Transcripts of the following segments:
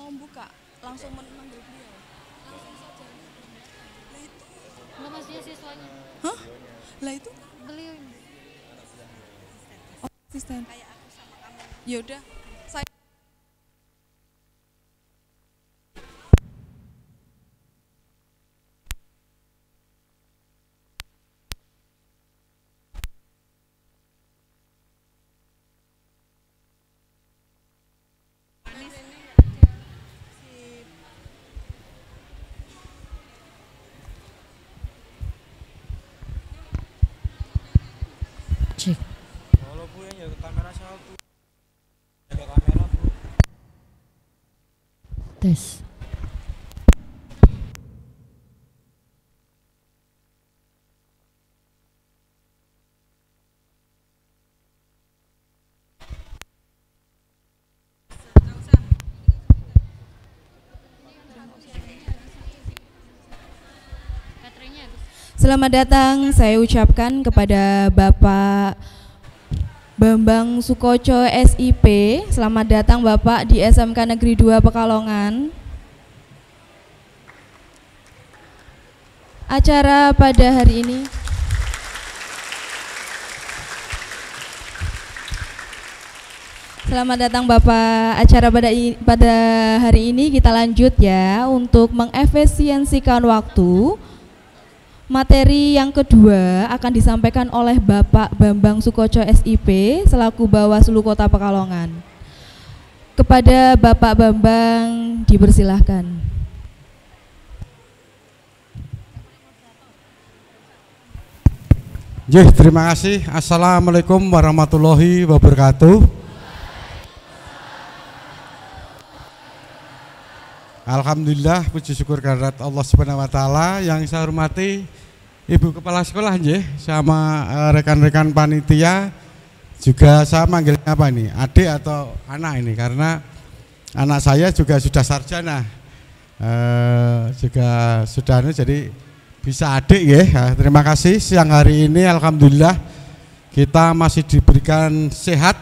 mau buka, langsung memanggil beliau. Langsung saja. Lah itu. Enggak maksudnya siswanya. Hah? Lah itu Beliau ini. asisten. Kayak aku sama kamu. Yaudah, saya Cek. Kalau Bu yang jaga kamera siapa Bu? Jaga kamera Bu. Tes. Baterainya habis. Selamat datang saya ucapkan kepada Bapak Bambang Sukoco SIP. Selamat datang Bapak di SMK Negeri 2 Pekalongan. Acara pada hari ini Selamat datang Bapak. Acara pada hari ini kita lanjut ya untuk mengefisiensikan waktu. Materi yang kedua akan disampaikan oleh Bapak Bambang Sukoco SIP selaku Bawaslu Kota Pekalongan. Kepada Bapak Bambang dipersilahkan. Terima kasih. Assalamualaikum warahmatullahi wabarakatuh. Alhamdulillah, puji syukur kehadirat Allah Subhanahu wa taala. Yang saya hormati Ibu Kepala Sekolah nggih, sama rekan-rekan panitia, juga saya manggilnya apa ini? Adik atau anak ini, karena anak saya juga sudah sarjana. Juga sudah jadi bisa adik ya. Terima kasih. Siang hari ini alhamdulillah kita masih diberikan sehat,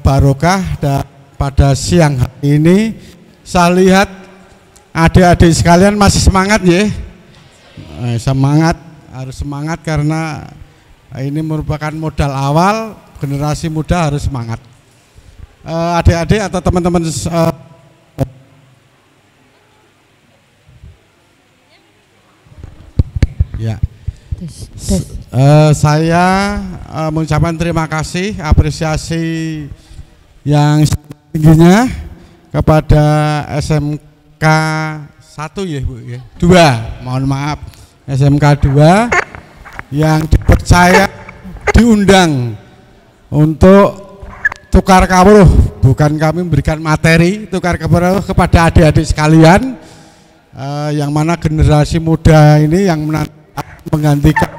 barokah, dan pada siang hari ini saya lihat adik-adik sekalian masih semangat ya. Semangat, harus semangat karena ini merupakan modal awal. Generasi muda harus semangat. Adik-adik atau teman-teman ya. Saya mengucapkan terima kasih, apresiasi yang tingginya kepada SMK 1 ya Bu ya. 2, mohon maaf. SMK 2 yang dipercaya diundang untuk tukar kawruh, bukan kami memberikan materi, tukar kawruh kepada adik-adik sekalian, yang mana generasi muda ini yang menggantikan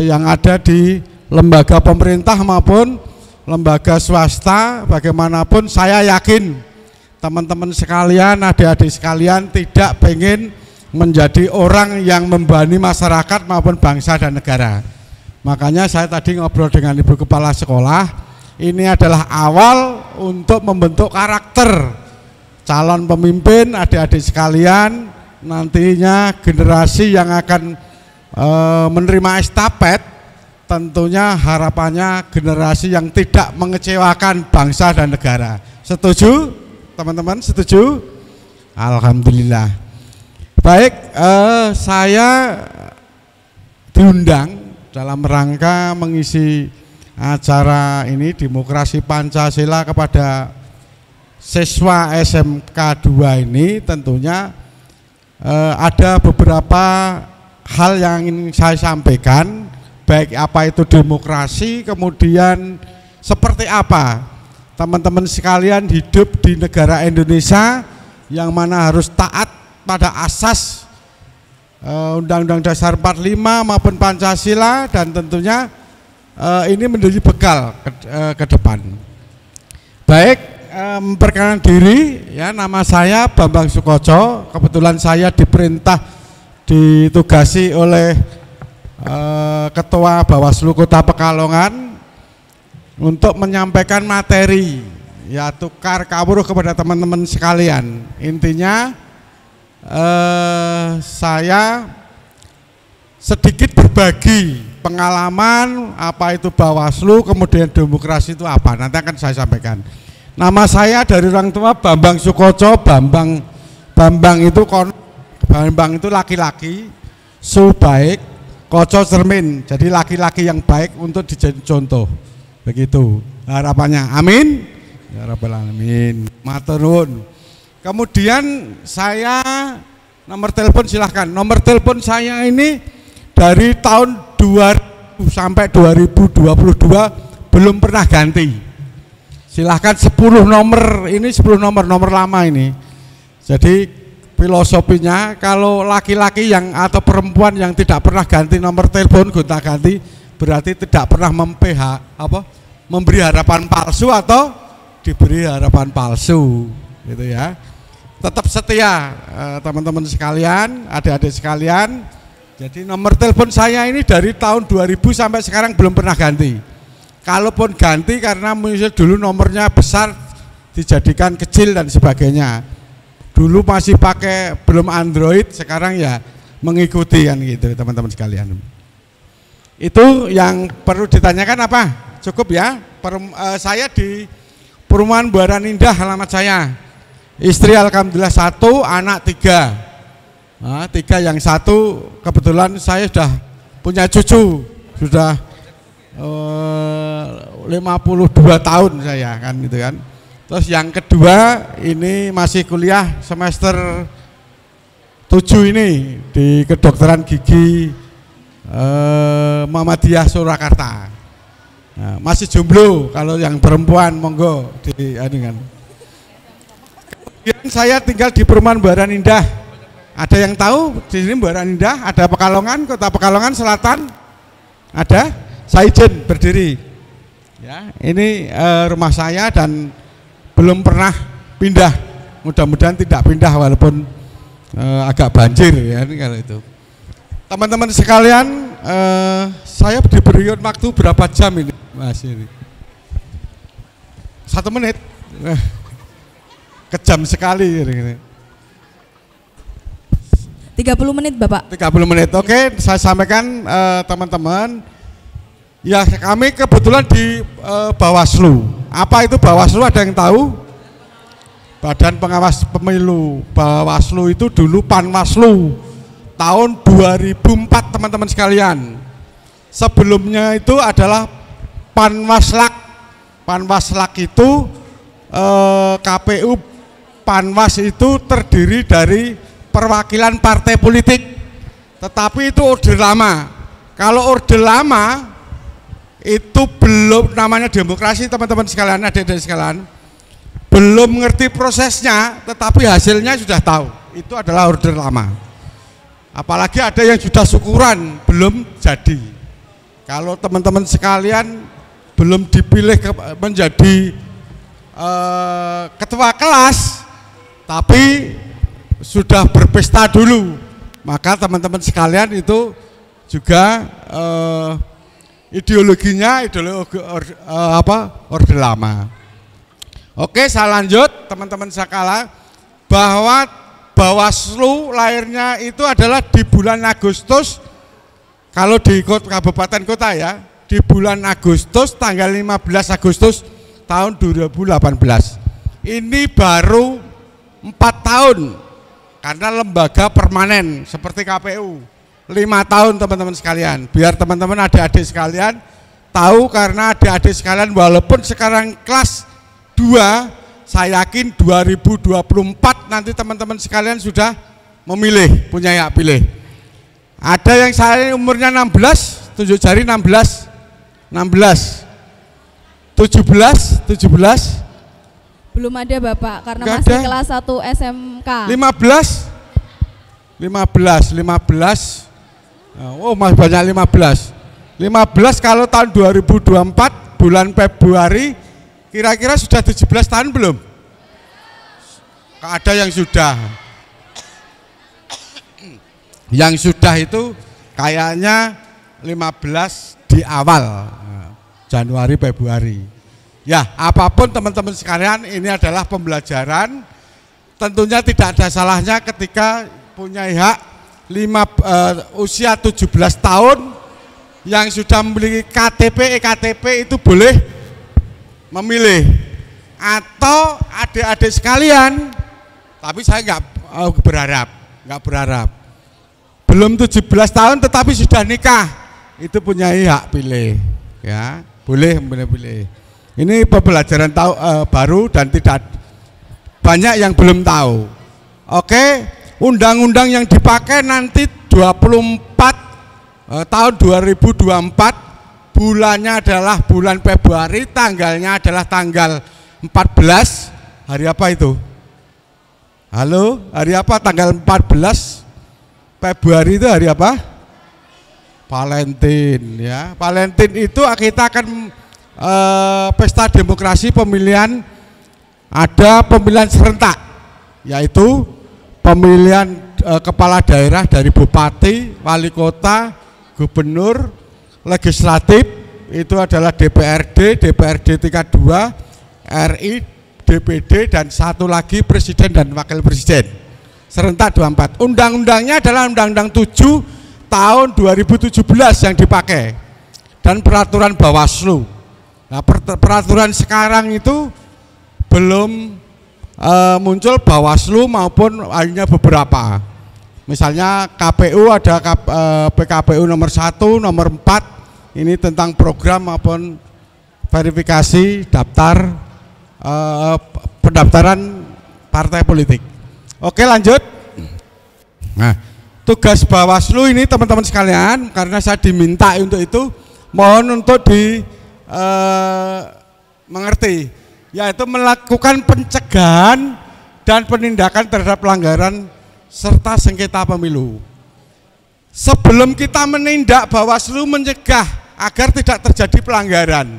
yang ada di lembaga pemerintah maupun lembaga swasta. Bagaimanapun saya yakin teman-teman sekalian, adik-adik sekalian tidak pengen menjadi orang yang membebani masyarakat maupun bangsa dan negara. Makanya saya tadi ngobrol dengan Ibu Kepala Sekolah, ini adalah awal untuk membentuk karakter calon pemimpin adik-adik sekalian, nantinya generasi yang akan menerima estafet. Tentunya harapannya generasi yang tidak mengecewakan bangsa dan negara. Setuju teman-teman? Setuju? Alhamdulillah. Baik, saya diundang dalam rangka mengisi acara ini Demokrasi Pancasila kepada siswa SMK 2 ini. Tentunya ada beberapa hal yang ingin saya sampaikan, baik apa itu demokrasi, kemudian seperti apa teman-teman sekalian hidup di negara Indonesia yang mana harus taat pada asas Undang-Undang Dasar 45 maupun Pancasila, dan tentunya ini menjadi bekal ke depan. Baik, memperkenalkan diri ya, nama saya Bambang Sukoco. Kebetulan saya ditugasi oleh Ketua Bawaslu Kota Pekalongan untuk menyampaikan materi ya tukar kawruh kepada teman-teman sekalian. Intinya saya sedikit berbagi pengalaman apa itu Bawaslu, kemudian demokrasi itu apa, nanti akan saya sampaikan. Nama saya dari orang tua Bambang Sukoco. Bambang itu laki-laki, Su baik, Koco cermin, jadi laki-laki yang baik untuk dijadi contoh. Begitu harapannya, amin ya rabbal alamin, matur nuwun. Kemudian saya nomor telepon, silahkan. Nomor telepon saya ini dari tahun 2000 sampai 2022 belum pernah ganti. Silahkan 10 nomor, ini 10 nomor lama ini. Jadi filosofinya kalau laki-laki yang atau perempuan yang tidak pernah ganti nomor telepon gonta-ganti, berarti tidak pernah memberi harapan palsu atau diberi harapan palsu, gitu ya. Tetap setia teman-teman sekalian, adik-adik sekalian. Jadi nomor telepon saya ini dari tahun 2000 sampai sekarang belum pernah ganti. Kalaupun ganti karena misalnya dulu nomornya besar dijadikan kecil dan sebagainya. Dulu masih pakai belum Android, sekarang ya mengikuti kan gitu teman-teman sekalian. Itu yang perlu ditanyakan apa? Cukup ya. Saya di Perumahan Buaran Indah, alamat saya. Istri alhamdulillah 1, anak 3. Nah, 3 yang 1 kebetulan saya sudah punya cucu, sudah 52 tahun saya kan gitu kan. Terus yang kedua ini masih kuliah semester 7 ini di kedokteran gigi Muhammadiyah Surakarta. Nah, masih jomblo, kalau yang perempuan monggo di kan. Kemudian saya tinggal di Perumahan Buaran Indah. Ada yang tahu di sini Buaran Indah? Ada Pekalongan, Kota Pekalongan Selatan? Ada? Saya izin berdiri. Ya, ini rumah saya dan belum pernah pindah. Mudah-mudahan tidak pindah walaupun agak banjir ya kalau itu. Teman-teman sekalian, saya diberi waktu berapa jam ini? Mas ini 1 menit. Kejam sekali ini. 30 menit Bapak. 30 menit, oke, saya sampaikan teman-teman. Ya kami kebetulan di Bawaslu. Apa itu Bawaslu, ada yang tahu? Badan Pengawas Pemilu. Bawaslu itu dulu Panwaslu tahun 2004 teman-teman sekalian. Sebelumnya itu adalah Panwaslak. Panwaslak itu KPU Panwas itu terdiri dari perwakilan partai politik, tetapi itu orde lama. Kalau orde lama itu belum namanya demokrasi teman-teman sekalian, adik-adik sekalian, belum ngerti prosesnya, tetapi hasilnya sudah tahu. Itu adalah orde lama. Apalagi ada yang sudah syukuran belum jadi. Kalau teman-teman sekalian belum dipilih menjadi ketua kelas, tapi sudah berpesta dulu, maka teman-teman sekalian itu juga ideologinya orde lama. Oke, saya lanjut teman-teman sekalian, bahwa Bawaslu lahirnya itu adalah di bulan Agustus. Kalau di kabupaten kota ya, di bulan Agustus, tanggal 15 Agustus tahun 2018. Ini baru 4 tahun karena lembaga permanen seperti KPU. 5 tahun teman-teman sekalian, biar teman-teman adik-adik sekalian tahu, karena adik-adik sekalian walaupun sekarang kelas 2, saya yakin 2024 nanti teman-teman sekalian sudah memilih, punya hak pilih. Ada yang saya umurnya 16, tunjuk jari 16, 17. Belum ada Bapak, karena Nggak masih ada. kelas 1 SMK. 15. Oh, masih banyak 15. 15 kalau tahun 2024 bulan Februari kira-kira sudah 17 tahun belum? Ada yang sudah. Yang sudah itu kayaknya 15 di awal Januari Februari. Ya, apapun teman-teman sekalian, ini adalah pembelajaran. Tentunya tidak ada salahnya ketika punya hak usia 17 tahun yang sudah memiliki KTP, EKTP itu boleh memilih. Atau adik-adik sekalian, tapi saya nggak berharap. Belum 17 tahun tetapi sudah nikah, itu punya hak pilih, ya, boleh pilih. Ini pembelajaran baru dan tidak banyak yang belum tahu. Oke, undang-undang yang dipakai nanti 24 tahun 2024, bulannya adalah bulan Februari, tanggalnya adalah tanggal 14. Hari apa itu? Halo, hari apa? Tanggal 14 Februari itu hari apa? Valentine, ya. Valentine itu kita akan pesta demokrasi pemilihan, ada pemilihan serentak, yaitu pemilihan kepala daerah dari bupati, wali kota, gubernur, legislatif, itu adalah DPRD tingkat 2, RI, DPD, dan satu lagi presiden dan wakil presiden. Serentak 24. Undang-undangnya adalah Undang-Undang 7 tahun 2017 yang dipakai, dan peraturan Bawaslu. Nah, peraturan sekarang itu belum muncul Bawaslu maupun hanya beberapa. Misalnya KPU ada PKPU nomor 1, nomor 4, ini tentang program maupun verifikasi daftar pendaftaran partai politik. Oke, lanjut. Nah, tugas Bawaslu ini teman-teman sekalian, karena saya diminta untuk itu, mohon untuk mengerti, yaitu melakukan pencegahan dan penindakan terhadap pelanggaran serta sengketa pemilu. Sebelum kita menindak, Bawaslu mencegah agar tidak terjadi pelanggaran.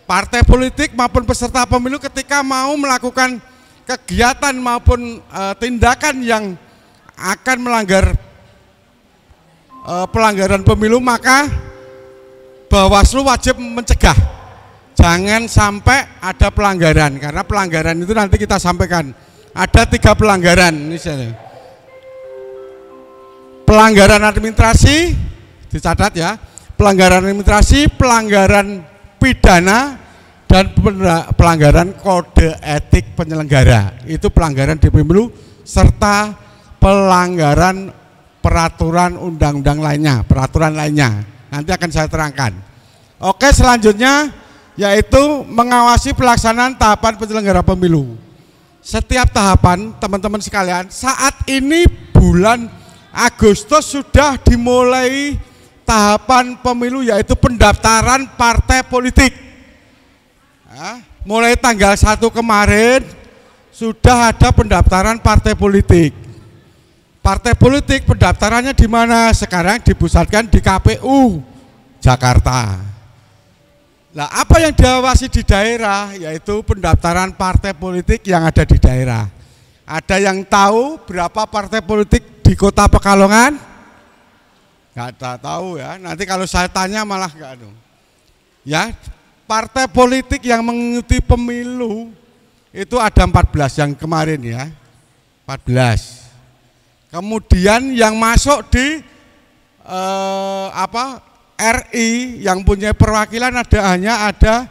Partai politik maupun peserta pemilu ketika mau melakukan kegiatan maupun tindakan yang akan melanggar pelanggaran pemilu, maka Bawaslu wajib mencegah. Jangan sampai ada pelanggaran, karena pelanggaran itu nanti kita sampaikan. Ada 3 pelanggaran, misalnya. Pelanggaran administrasi, dicatat ya. Pelanggaran administrasi, pelanggaran pidana, dan pelanggaran kode etik penyelenggara. Itu pelanggaran di pemilu, serta pelanggaran peraturan undang-undang lainnya, peraturan lainnya. Nanti akan saya terangkan. Oke, selanjutnya yaitu mengawasi pelaksanaan tahapan penyelenggara pemilu. Setiap tahapan, teman-teman sekalian, saat ini bulan Agustus sudah dimulai tahapan pemilu, yaitu pendaftaran partai politik. Nah, mulai tanggal 1 kemarin sudah ada pendaftaran partai politik. Partai politik pendaftarannya di mana? Sekarang dipusatkan di KPU Jakarta. Nah, apa yang diawasi di daerah, yaitu pendaftaran partai politik yang ada di daerah. Ada yang tahu berapa partai politik di Kota Pekalongan? Nggak tahu ya. Nanti kalau saya tanya malah nggak ada. Ya, partai politik yang mengikuti pemilu itu ada 14 yang kemarin ya, 14. Kemudian yang masuk di RI yang punya perwakilan hanya ada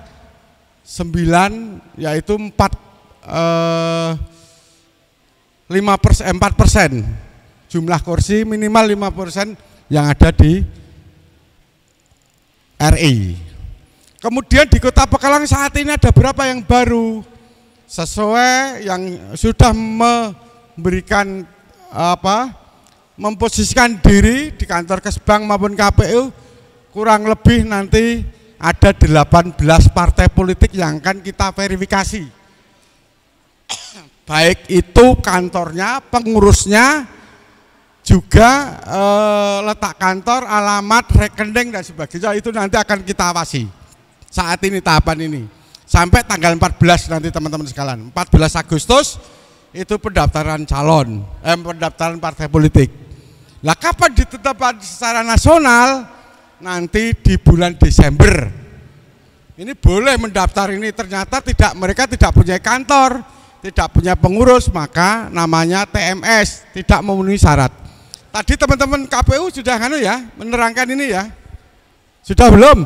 9, yaitu 4%. Jumlah kursi minimal 5% yang ada di RI. Kemudian di Kota Pekalongan saat ini ada berapa yang baru? Sesuai yang sudah memberikan memposisikan diri di kantor Kesbang maupun KPU, kurang lebih nanti ada 18 partai politik yang akan kita verifikasi. Baik itu kantornya, pengurusnya, juga letak kantor, alamat, rekening dan sebagainya, itu nanti akan kita awasi. Saat ini tahapan ini sampai tanggal 14 nanti teman-teman sekalian. 14 Agustus itu pendaftaran calon, pendaftaran partai politik. Lah kapan ditetapkan secara nasional? Nanti di bulan Desember. ini boleh mendaftar ini, ternyata mereka tidak punya kantor, tidak punya pengurus, maka namanya TMS, tidak memenuhi syarat. Tadi teman-teman KPU sudah menerangkan ini ya. Sudah belum?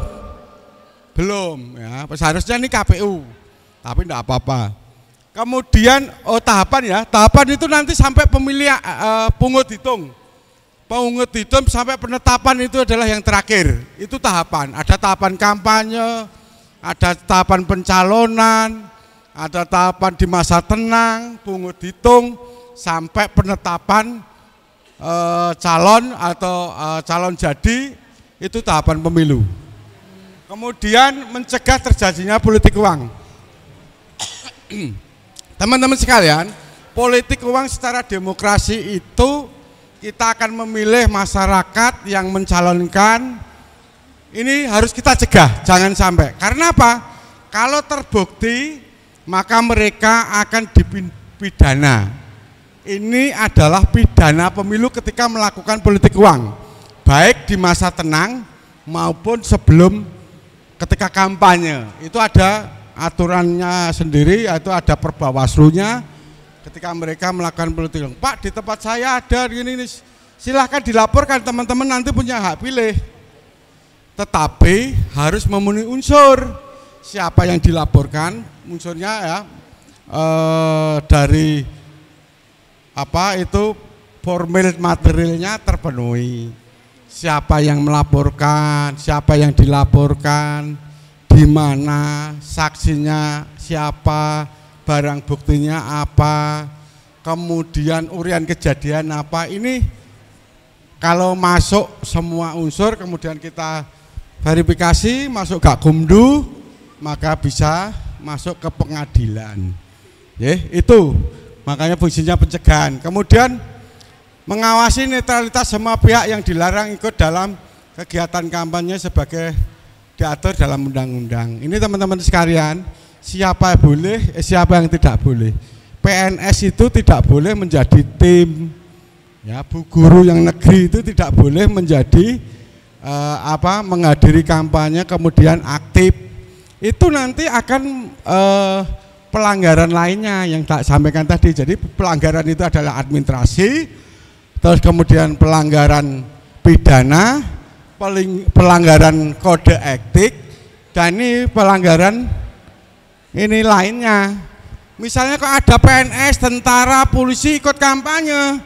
Belum ya, seharusnya ini KPU. Tapi enggak apa-apa. Kemudian tahapan itu nanti sampai pemilihan pungut hitung. Pungut hitung sampai penetapan itu adalah yang terakhir. Itu tahapan. Ada tahapan kampanye, ada tahapan pencalonan, ada tahapan di masa tenang, pungut hitung, sampai penetapan calon atau calon jadi, itu tahapan pemilu. Kemudian mencegah terjadinya politik uang. Teman-teman sekalian, politik uang secara demokrasi itu kita akan memilih masyarakat yang mencalonkan. Ini harus kita cegah, jangan sampai. Karena apa? Kalau terbukti, maka mereka akan dipidana. Ini adalah pidana pemilu ketika melakukan politik uang, baik di masa tenang maupun sebelum ketika kampanye. Itu ada aturannya sendiri, itu ada perbawaslunya. Ketika mereka melakukan politik uang, Pak, di tempat saya ada ini, silahkan dilaporkan, teman-teman nanti punya hak pilih. Tetapi harus memenuhi unsur. Siapa yang dilaporkan, unsurnya ya dari formal materialnya terpenuhi. Siapa yang melaporkan, siapa yang dilaporkan, di mana, saksinya siapa, barang buktinya apa, kemudian urian kejadian apa. Ini kalau masuk semua unsur, kemudian kita verifikasi, masuk Gakumdu, maka bisa masuk ke pengadilan. Itu makanya fungsinya pencegahan. Kemudian mengawasi netralitas semua pihak yang dilarang ikut dalam kegiatan kampanye sebagai diatur dalam undang-undang. Ini teman-teman sekalian, siapa boleh, siapa yang tidak boleh. PNS itu tidak boleh menjadi tim. Ya, Bu Guru yang negeri itu tidak boleh menjadi menghadiri kampanye kemudian aktif. Itu nanti akan pelanggaran lainnya yang tak sampaikan tadi. Jadi pelanggaran itu adalah administrasi, terus kemudian pelanggaran pidana, pelanggaran kode etik, dan ini pelanggaran ini lainnya. Misalnya kalau ada PNS, tentara, polisi ikut kampanye,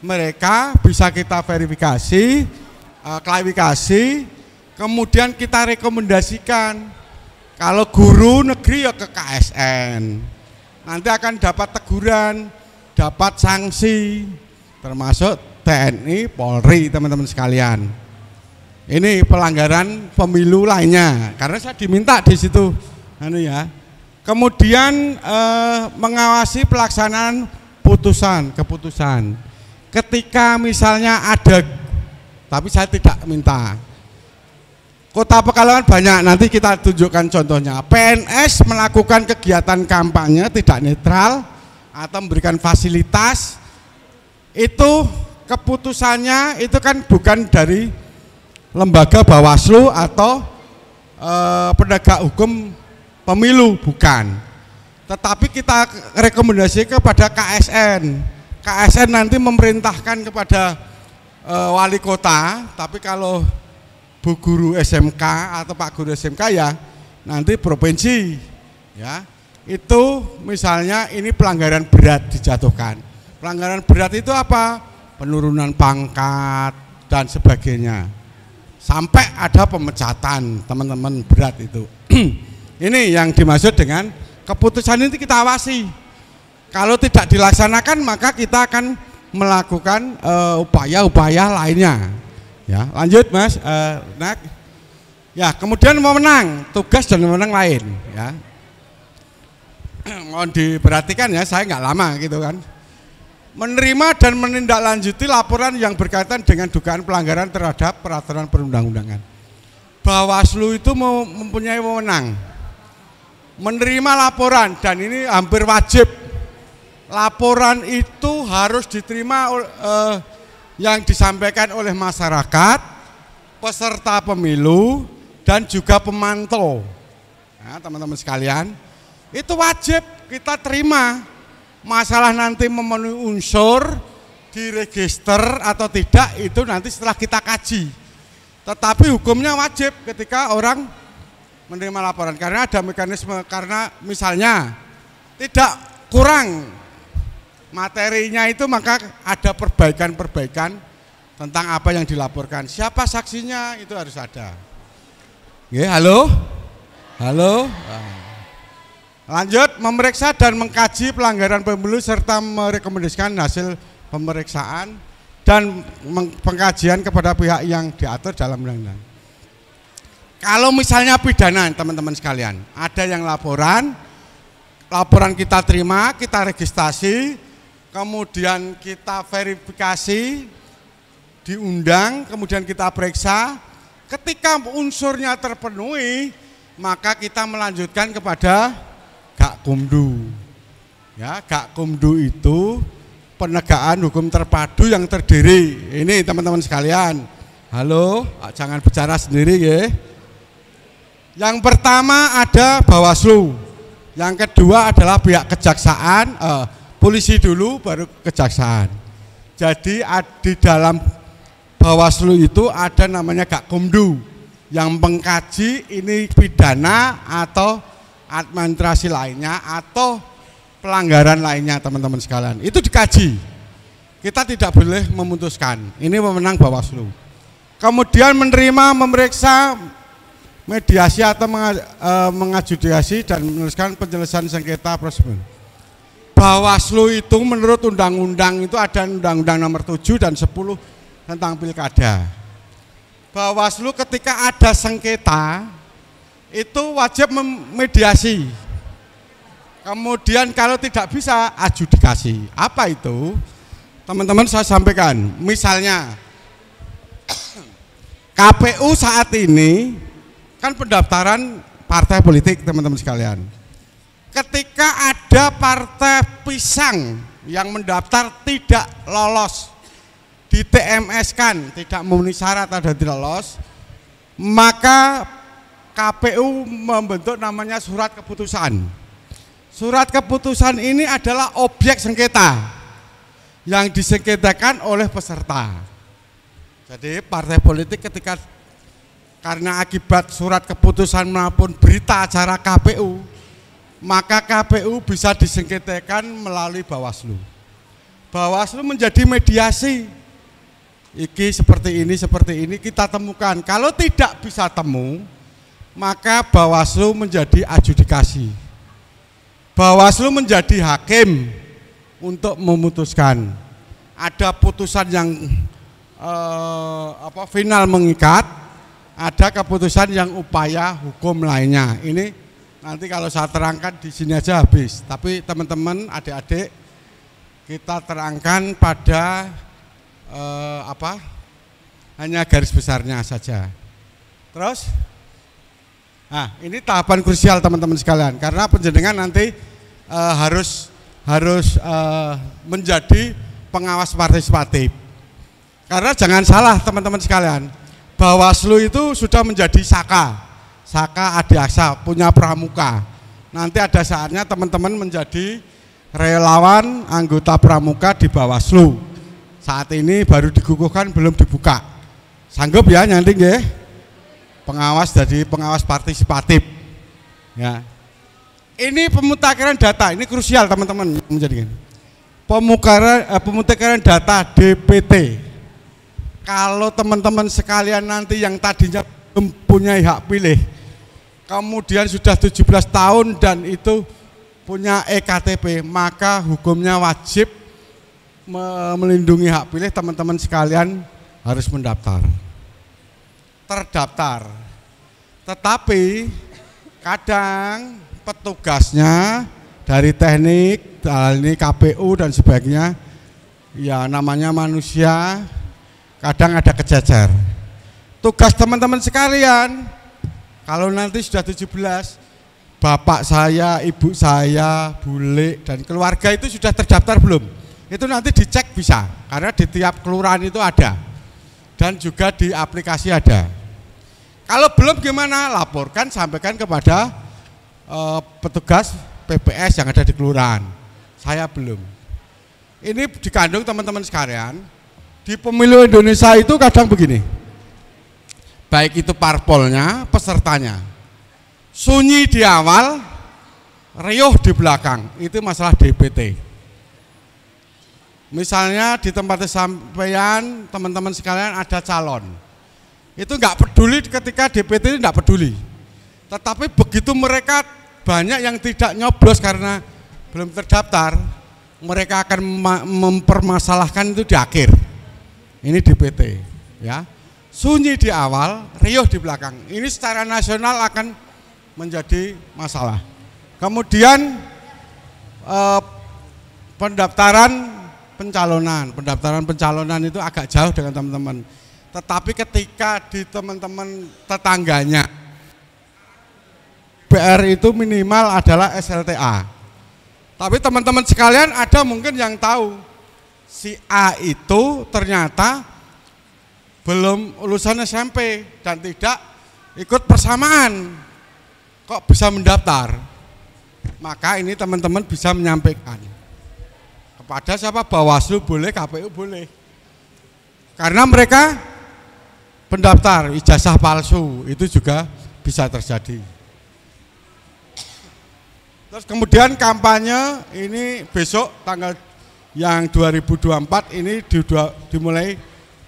mereka bisa kita verifikasi, klarifikasi, kemudian kita rekomendasikan. Kalau guru negeri ya ke KSN, nanti akan dapat teguran, dapat sanksi, termasuk TNI, Polri, teman-teman sekalian. Ini pelanggaran pemilu lainnya, karena saya diminta di situ, Kemudian mengawasi pelaksanaan keputusan. Ketika misalnya ada, tapi saya tidak minta. Kota Pekalongan banyak, nanti kita tunjukkan contohnya. PNS melakukan kegiatan kampanye tidak netral atau memberikan fasilitas, itu keputusannya itu kan bukan dari lembaga Bawaslu atau penegak hukum pemilu, bukan. Tetapi kita rekomendasi kepada KSN. KSN nanti memerintahkan kepada wali kota, tapi kalau Bu Guru SMK atau Pak Guru SMK ya nanti provinsi, ya. Itu misalnya ini pelanggaran berat dijatuhkan. Pelanggaran berat itu apa? Penurunan pangkat dan sebagainya. Sampai ada pemecatan, teman-teman, berat itu. Ini yang dimaksud dengan keputusan ini kita awasi. Kalau tidak dilaksanakan maka kita akan melakukan upaya-upaya lainnya. Ya, lanjut Mas. Ya, kemudian wewenang, tugas dan wewenang lain. Ya, mohon diperhatikan ya, saya nggak lama gitu kan. Menerima dan menindaklanjuti laporan yang berkaitan dengan dugaan pelanggaran terhadap peraturan perundang-undangan. Bawaslu itu mempunyai wewenang menerima laporan, dan ini hampir wajib. Laporan itu harus diterima yang disampaikan oleh masyarakat, peserta pemilu, dan juga pemantau. Nah, teman-teman sekalian, itu wajib kita terima. Masalah nanti memenuhi unsur, diregister atau tidak, itu nanti setelah kita kaji. Tetapi hukumnya wajib ketika orang menerima laporan, karena ada mekanisme, karena misalnya tidak kurang materinya itu, maka ada perbaikan-perbaikan tentang apa yang dilaporkan. Siapa saksinya itu harus ada. Oke, halo? Halo? Lanjut, memeriksa dan mengkaji pelanggaran pemilu serta merekomendasikan hasil pemeriksaan dan pengkajian kepada pihak yang diatur dalam undang-undang. Kalau misalnya pidana, teman-teman sekalian, ada yang laporan kita terima, kita registrasi, kemudian kita verifikasi, diundang, kemudian kita periksa. Ketika unsurnya terpenuhi, maka kita melanjutkan kepada Gakumdu. Ya, Gakumdu itu penegakan hukum terpadu yang terdiri. Ini teman-teman sekalian. Halo, jangan bicara sendiri ya. Yang pertama ada Bawaslu. Yang kedua adalah pihak kejaksaan, polisi dulu baru kejaksaan. Jadi di dalam Bawaslu itu ada namanya Gakumdu yang mengkaji ini pidana atau administrasi lainnya atau pelanggaran lainnya, teman-teman sekalian. Itu dikaji. Kita tidak boleh memutuskan. Ini wewenang Bawaslu. Kemudian menerima, memeriksa, mediasi atau mengajudikasi dan meneruskan penyelesaian sengketa prosedur. Bawaslu itu menurut undang-undang itu ada undang-undang nomor 7 dan 10 tentang pilkada. Bawaslu ketika ada sengketa itu wajib memediasi. Kemudian kalau tidak bisa adjudikasi. Apa itu? Teman-teman saya sampaikan. Misalnya KPU saat ini kan pendaftaran partai politik, teman-teman sekalian. Ketika ada partai pisang yang mendaftar tidak lolos, di TMS kan tidak memenuhi syarat atau tidak lolos, maka KPU membentuk namanya surat keputusan. Surat keputusan ini adalah objek sengketa yang disengketakan oleh peserta. Jadi partai politik ketika karena akibat surat keputusan maupun berita acara KPU, maka KPU bisa disengketakan melalui Bawaslu. Bawaslu menjadi mediasi. Iki seperti ini kita temukan. Kalau tidak bisa temu, maka Bawaslu menjadi adjudikasi. Bawaslu menjadi hakim untuk memutuskan. Ada putusan yang final mengikat, ada keputusan yang upaya hukum lainnya. Ini nanti kalau saya terangkan di sini aja habis. Tapi teman-teman, adik-adik, kita terangkan pada hanya garis besarnya saja. Terus, nah ini tahapan krusial teman-teman sekalian, karena penjenengan nanti harus menjadi pengawas partisipatif. Karena jangan salah teman-teman sekalian, Bawaslu itu sudah menjadi Saka Adiaksa, punya pramuka. Nanti ada saatnya teman-teman menjadi relawan anggota pramuka di Bawaslu. Saat ini baru dikukuhkan, belum dibuka. Sanggup ya nanti nggih? Pengawas jadi pengawas partisipatif. Ya. Ini pemutakhiran data, ini krusial teman-teman menjadikan. Pemutakhiran data DPT. Kalau teman-teman sekalian nanti yang tadinya mempunyai hak pilih, kemudian sudah 17 tahun dan itu punya EKTP, maka hukumnya wajib melindungi hak pilih. Teman-teman sekalian harus terdaftar. Tetapi kadang petugasnya dari teknik, dari KPU dan sebagainya, ya namanya manusia, kadang ada kejajar. Tugas teman-teman sekalian, kalau nanti sudah 17, bapak saya, ibu saya, bule dan keluarga itu sudah terdaftar belum? Itu nanti dicek bisa, karena di tiap kelurahan itu ada dan juga di aplikasi ada. Kalau belum gimana? Laporkan, sampaikan kepada petugas PPS yang ada di kelurahan. Saya belum. Ini dikandung teman-teman sekalian, di pemilu Indonesia itu kadang begini, baik itu parpolnya, pesertanya, sunyi di awal, riuh di belakang, itu masalah DPT. Misalnya di tempat sampean, teman-teman sekalian ada calon, itu nggak peduli ketika DPT ini nggak peduli, tetapi begitu mereka banyak yang tidak nyoblos karena belum terdaftar, mereka akan mempermasalahkan itu di akhir. Ini DPT, ya. Sunyi di awal, riuh di belakang. Ini secara nasional akan menjadi masalah. Kemudian pendaftaran pencalonan itu agak jauh dengan teman-teman. Tetapi ketika di teman-teman tetangganya, PR itu minimal adalah SLTA. Tapi teman-teman sekalian ada mungkin yang tahu si A itu ternyata belum lulusan SMP dan tidak ikut persamaan, kok bisa mendaftar. Maka ini teman-teman bisa menyampaikan kepada siapa, Bawaslu boleh, KPU boleh, karena mereka pendaftar ijazah palsu itu juga bisa terjadi. Terus kemudian kampanye ini besok tanggal yang 2024 ini dimulai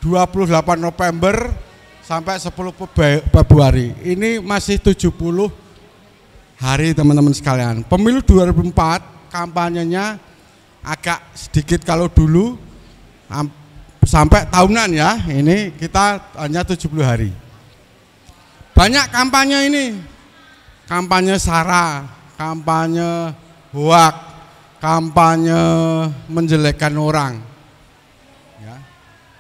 28 November sampai 10 Februari. Ini masih 70 hari teman-teman sekalian. Pemilu 2004 kampanyenya agak sedikit kalau dulu sampai tahunan ya. Ini kita hanya 70 hari. Banyak kampanye ini. Kampanye SARA, kampanye hoak, kampanye menjelekkan orang. Ya.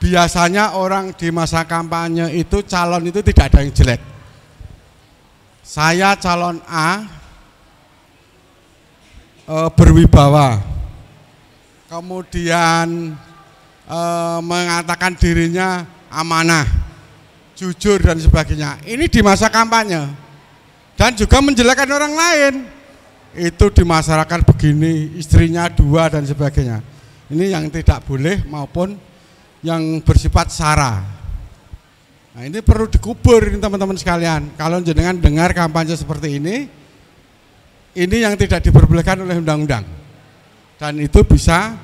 Biasanya orang di masa kampanye itu calon itu tidak ada yang jelek. Saya calon A berwibawa, kemudian mengatakan dirinya amanah, jujur dan sebagainya. Ini di masa kampanye dan juga menjelekkan orang lain. Itu di masyarakat begini, istrinya 2 dan sebagainya. Ini yang tidak boleh maupun yang bersifat SARA. Nah, ini perlu dikubur ini teman-teman sekalian. Kalau jenengan dengar kampanye seperti ini yang tidak diperbolehkan oleh undang-undang. Dan itu bisa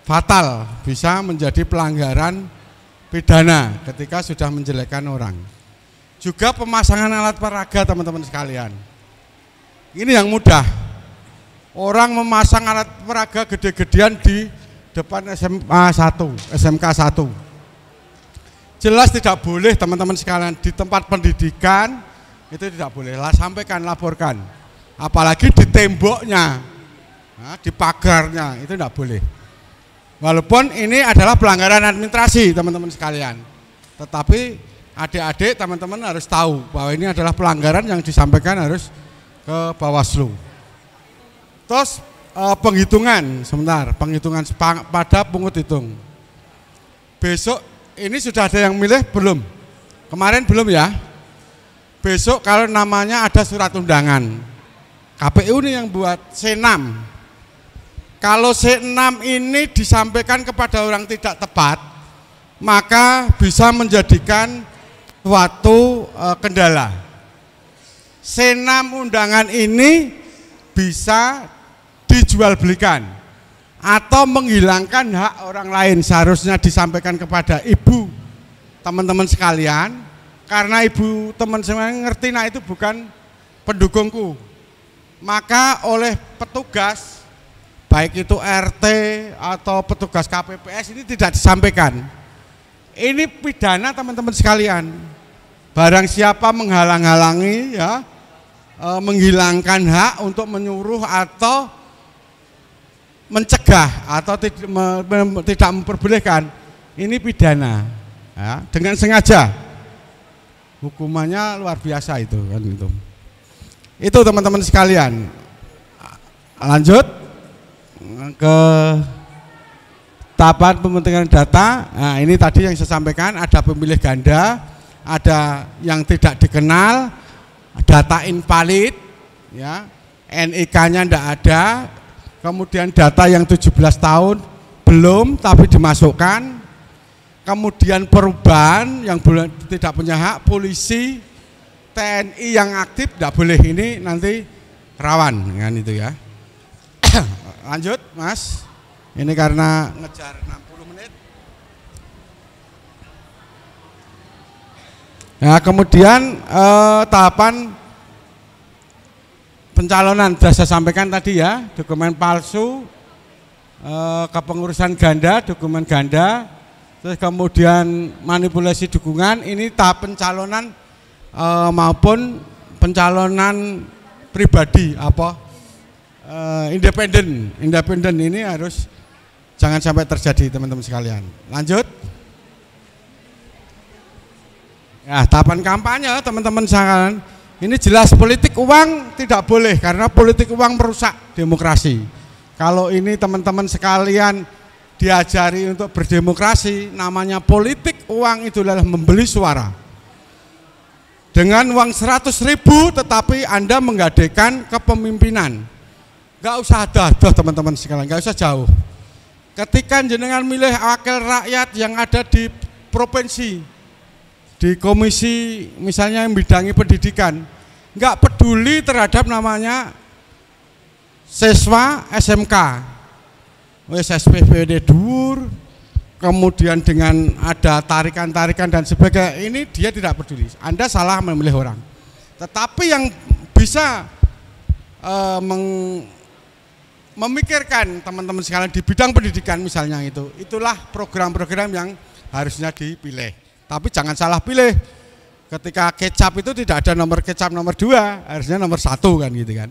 fatal, bisa menjadi pelanggaran pidana ketika sudah menjelekkan orang. Juga pemasangan alat peraga teman-teman sekalian. Ini yang mudah. Orang memasang alat peraga gede-gedean di depan SMK 1. Jelas tidak boleh teman-teman sekalian, di tempat pendidikan itu tidak boleh. Sampaikan, laporkan. Apalagi di temboknya, di pagarnya, itu tidak boleh. Walaupun ini adalah pelanggaran administrasi teman-teman sekalian. Tetapi adik-adik teman-teman harus tahu bahwa ini adalah pelanggaran yang disampaikan harus ke Bawaslu. Terus penghitungan pada pungut hitung. Besok ini sudah ada yang milih belum? Kemarin belum ya? Besok kalau namanya ada surat undangan, KPU ini yang buat C6. Kalau C6 ini disampaikan kepada orang tidak tepat, maka bisa menjadikan suatu kendala. C6 undangan ini bisa dijual belikan atau menghilangkan hak orang lain. Seharusnya disampaikan kepada ibu teman-teman sekalian, karena ibu teman-teman ngerti, nah itu bukan pendukungku. Maka oleh petugas, baik itu RT atau petugas KPPS ini tidak disampaikan. Ini pidana teman-teman sekalian. Barang siapa menghalang-halangi, ya, menghilangkan hak untuk menyuruh atau mencegah atau tidak memperbolehkan, ini pidana, ya, dengan sengaja. Hukumannya luar biasa itu kan itu. Itu teman-teman sekalian. Lanjut ke tahapan pemetingan data. Nah, ini tadi yang saya sampaikan, ada pemilih ganda, ada yang tidak dikenal, data invalid, ya, NIK-nya ndak ada, kemudian data yang 17 tahun belum tapi dimasukkan, kemudian perubahan yang tidak punya hak, polisi, TNI yang aktif ndak boleh, ini nanti rawan kan itu ya. Lanjut Mas, ini karena ngejar 60 menit. Nah kemudian tahapan pencalonan sudah saya sampaikan tadi ya, dokumen palsu, kepengurusan ganda, dokumen ganda, terus kemudian manipulasi dukungan, ini tahap pencalonan maupun pencalonan pribadi independen ini harus jangan sampai terjadi teman-teman sekalian. Lanjut. Ya, tahapan kampanye teman-teman sekalian, ini jelas politik uang tidak boleh karena politik uang merusak demokrasi. Kalau ini teman-teman sekalian diajari untuk berdemokrasi, namanya politik uang itu adalah membeli suara. Dengan uang 100.000 tetapi Anda menggadekan kepemimpinan. Gak usah ada teman-teman sekalian, gak usah jauh. Ketika jenengan milih wakil rakyat yang ada di provinsi, di komisi misalnya yang bidangi pendidikan, nggak peduli terhadap namanya siswa SMK, SPPD Dur, kemudian dengan ada tarikan-tarikan dan sebagainya, ini dia tidak peduli. Anda salah memilih orang. Tetapi yang bisa memikirkan teman-teman sekalian di bidang pendidikan misalnya itulah program-program yang harusnya dipilih. Tapi jangan salah pilih. Ketika kecap itu tidak ada nomor kecap nomor 2, harusnya nomor 1 kan gitu kan.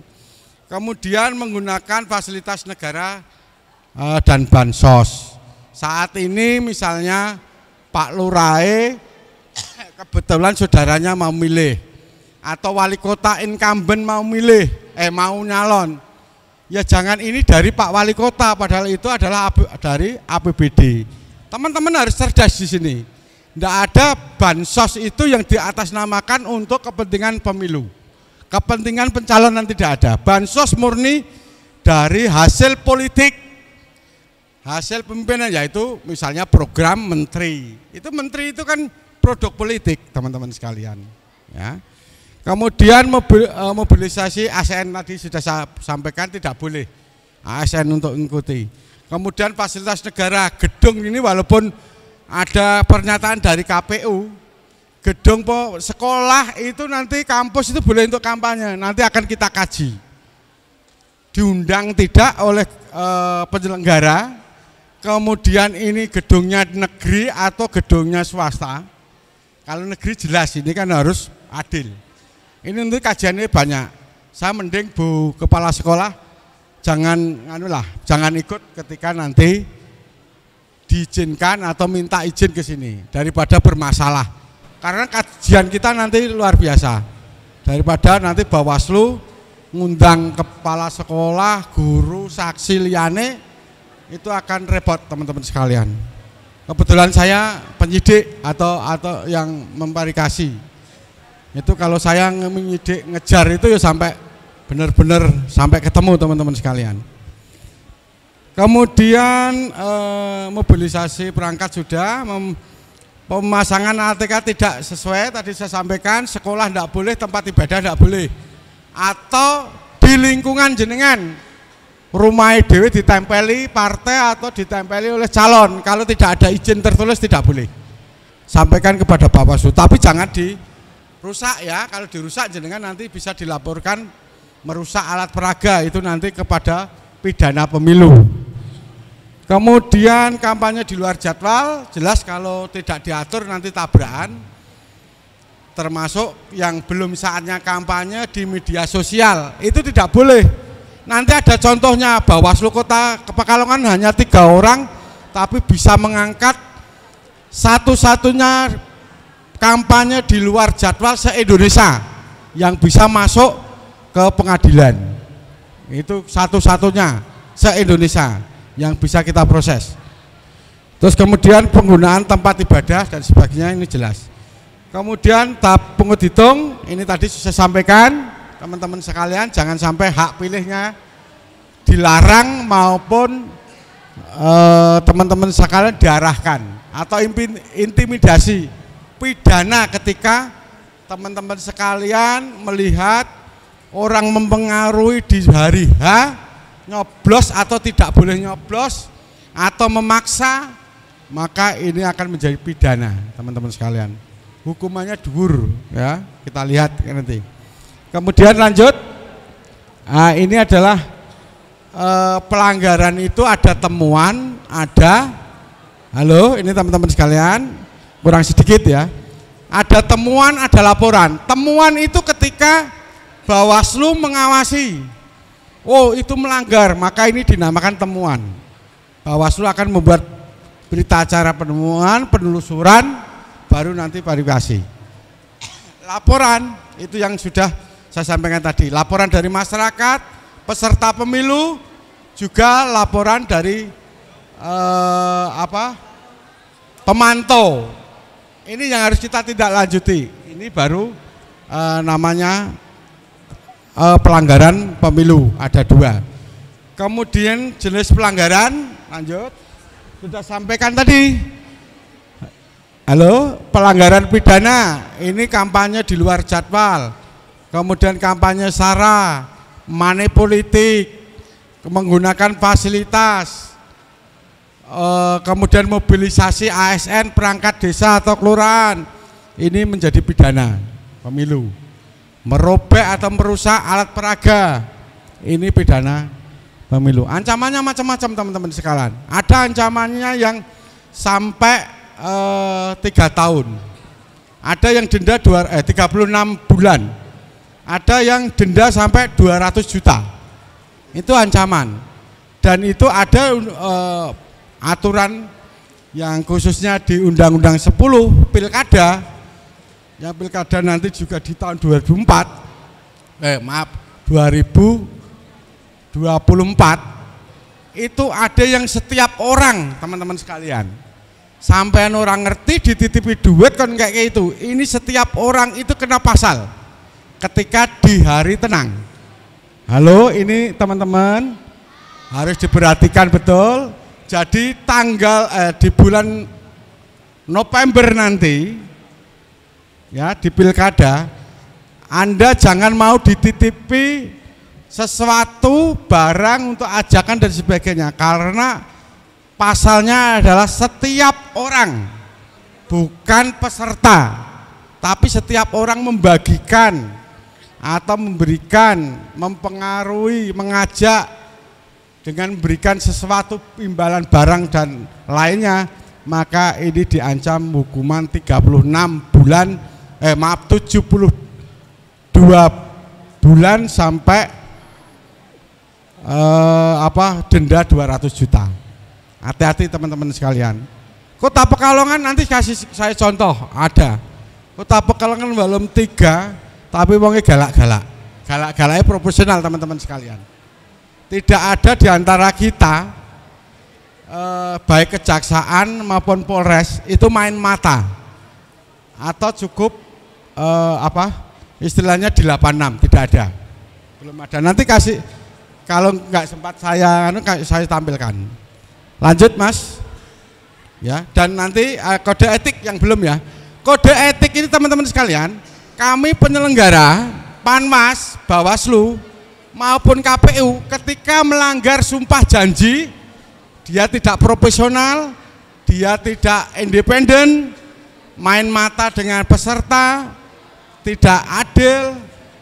Kemudian menggunakan fasilitas negara dan bansos. Saat ini misalnya Pak Lurae kebetulan saudaranya mau milih, atau wali kota incumbent mau milih, mau nyalon. Ya jangan ini dari Pak Wali Kota, padahal itu adalah dari APBD. Teman-teman harus cerdas di sini. Tidak ada bansos itu yang diatasnamakan untuk kepentingan pemilu. Kepentingan pencalonan tidak ada. Bansos murni dari hasil politik, hasil pemimpinan, yaitu misalnya program menteri. Itu menteri itu kan produk politik teman-teman sekalian. Ya. Kemudian mobilisasi ASN tadi sudah saya sampaikan tidak boleh ASN untuk mengikuti. Kemudian fasilitas negara, gedung ini walaupun ada pernyataan dari KPU, gedung sekolah itu nanti kampus itu boleh untuk kampanye, nanti akan kita kaji. Diundang tidak oleh penyelenggara, kemudian ini gedungnya negeri atau gedungnya swasta. Kalau negeri jelas ini kan harus adil. Ini untuk kajiannya banyak. Saya mending Bu Kepala Sekolah jangan ikut ketika nanti diizinkan atau minta izin ke sini daripada bermasalah. Karena kajian kita nanti luar biasa. Daripada nanti Bawaslu ngundang kepala sekolah, guru, saksi liyane, itu akan repot teman-teman sekalian. Kebetulan saya penyidik atau yang memverifikasi. Itu kalau saya menyidik ngejar itu ya sampai benar-benar sampai ketemu teman-teman sekalian. Kemudian mobilisasi perangkat sudah, pemasangan ATK tidak sesuai tadi saya sampaikan, sekolah tidak boleh, tempat ibadah tidak boleh. Atau di lingkungan jenengan rumah dewe ditempeli partai atau ditempeli oleh calon, kalau tidak ada izin tertulis tidak boleh. Sampaikan kepada Bawaslu, tapi jangan dirusak ya. Kalau dirusak jenengan nanti bisa dilaporkan merusak alat peraga, itu nanti kepada pidana pemilu. Kemudian kampanye di luar jadwal, jelas kalau tidak diatur nanti tabrakan. Termasuk yang belum saatnya kampanye di media sosial, itu tidak boleh. Nanti ada contohnya, Bawaslu Kota Pekalongan hanya 3 orang, tapi bisa mengangkat satu-satunya kampanye di luar jadwal se-Indonesia yang bisa masuk ke pengadilan. Itu satu-satunya se-Indonesia yang bisa kita proses. Terus kemudian penggunaan tempat ibadah dan sebagainya ini jelas. Kemudian tahap pungut hitung, ini tadi saya sampaikan, teman-teman sekalian jangan sampai hak pilihnya dilarang maupun teman-teman sekalian diarahkan atau intimidasi pidana ketika teman-teman sekalian melihat orang mempengaruhi di hari H nyoblos atau tidak boleh nyoblos atau memaksa, maka ini akan menjadi pidana teman-teman sekalian. Hukumannya dhuwur ya, kita lihat nanti. Kemudian lanjut, nah, ini adalah pelanggaran itu ada temuan, ada, halo ini teman-teman sekalian, kurang sedikit ya, ada temuan, ada laporan. Temuan itu ketika Bawaslu mengawasi, oh itu melanggar, maka ini dinamakan temuan. Bawaslu akan membuat berita acara penemuan, penelusuran, baru nanti verifikasi. Laporan itu yang sudah saya sampaikan tadi, laporan dari masyarakat, peserta pemilu, juga laporan dari pemantau. Ini yang harus kita tidak lanjuti. Ini baru namanya pelanggaran pemilu, ada 2. Kemudian jenis pelanggaran, lanjut, sudah sampaikan tadi. Halo, pelanggaran pidana, ini kampanye di luar jadwal, kemudian kampanye sara, money politik, menggunakan fasilitas, kemudian mobilisasi ASN perangkat desa atau kelurahan, ini menjadi pidana pemilu. Merobek atau merusak alat peraga, ini pidana pemilu. Ancamannya macam-macam teman-teman sekalian. Ada ancamannya yang sampai 3 tahun, ada yang denda 36 bulan, ada yang denda sampai 200 juta. Itu ancaman. Dan itu ada aturan yang khususnya di Undang-Undang 10 Pilkada, ya Pilkada nanti juga di tahun 2024, 2024, itu ada yang setiap orang teman-teman sekalian, sampai orang ngerti dititipi duit kan kayak itu, ini setiap orang itu kena pasal ketika di hari tenang. Halo, ini teman-teman harus diperhatikan betul. Jadi tanggal di bulan November nanti ya di Pilkada, Anda jangan mau dititipi sesuatu barang untuk ajakan dan sebagainya, karena pasalnya adalah setiap orang, bukan peserta, tapi setiap orang membagikan atau memberikan, mempengaruhi, mengajak dengan memberikan sesuatu imbalan barang dan lainnya, maka ini diancam hukuman 72 bulan sampai denda 200 juta. Hati-hati teman-teman sekalian. Kota Pekalongan nanti kasih saya contoh, ada Kota Pekalongan belum 3, tapi wongnya galak-galak, galak-galaknya proporsional teman-teman sekalian. Tidak ada di antara kita baik kejaksaan maupun Polres itu main mata atau cukup istilahnya di 86, tidak ada, belum ada. Nanti kasih, kalau nggak sempat saya tampilkan. Lanjut Mas ya, dan nanti kode etik yang belum ya. Kode etik ini teman-teman sekalian, kami penyelenggara Panwas, Bawaslu maupun KPU ketika melanggar sumpah janji, dia tidak profesional, dia tidak independen, main mata dengan peserta, tidak adil,